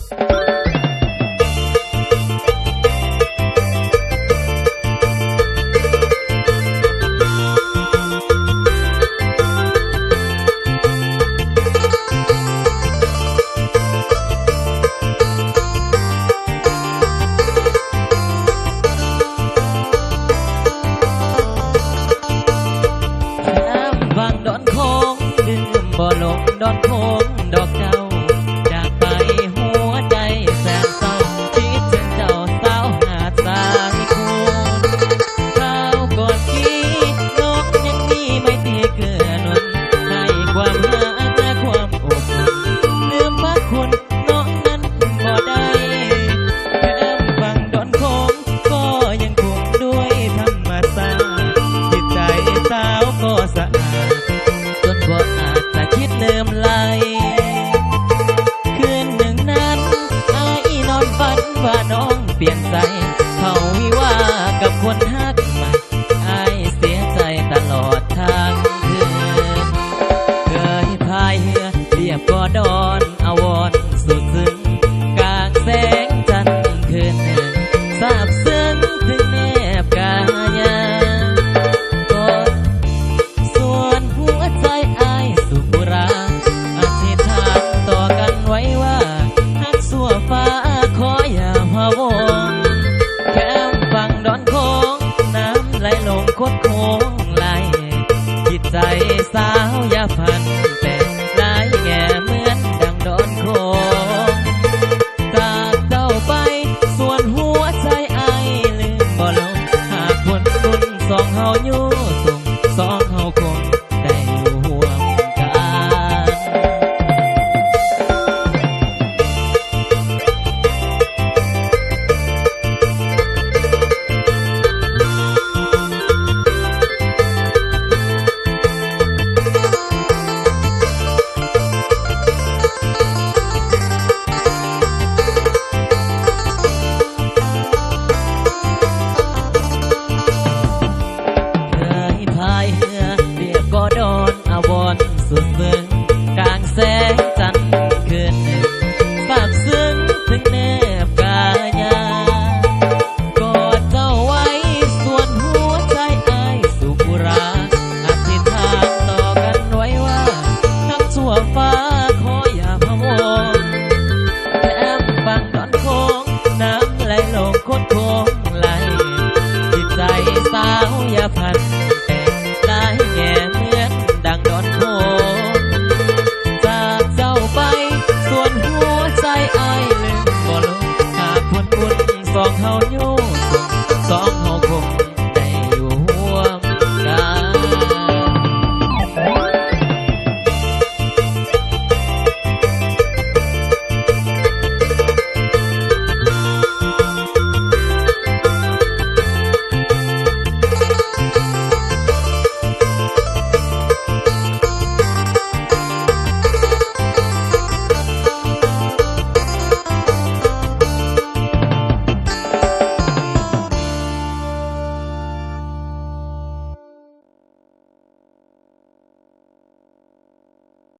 บ่ลงดอนโค้งดอกเจ้าจากไปหัวใจแสนเศร้าคิดถึงเจ้าสาวหาดทรายคูนข้าวก่อนกี้นกยังมีไม่ตีเกื้อหนุนให้ความรักและความอบอุ่นลืมพระคุณน้องนั้นบ่ได้แค่ฟังดอนโค้งก็ยังคงด้วยธรรมชาติจิตใจสาวก็สะอาดจนบ่อาจจะคิดลืมไหลคืนหนึ่งนั้นอายนอนฝันว่าน้องเปลี่ยนใจเขาวิวากับคนฮักใหม่อายเสียใจตลอดทางคืนเคยพายเรือเรียบกอดอนอาวรสุดซึ้งกลางแสงจันทร์คืนหนึ่งซาบซึ้งถึงแนบกายาส่วนหัวใจอายสุบุราอธิษฐานต่อกันไว้ว่าฮักสัวฟ้าขออย่าพะวงแค่ฟังดอนโค้งน้ำไหลลงคดโค้งไหลจิตใจสาวอย่าพันแต่ไหลแง่เหมือนดังดอนโค้งจากเจ้าไปส่วนหัวใจอายลืมบ่ลงหากผลบุญสองเฮาอยู่ส่งสองเฮาคงได้อยู่ห่วมกันเคยพายเรือเรียบกอดอนอาวรสุดซึ้งกลางแสงจันทร์คืนหนึ่งซาบซึ้งถึงแนบกายากอดเจ้าไว้ส่วนหัวใจอายสุบุราอธิษฐานต่อกันไว้ว่าทั้งชั่วฟ้า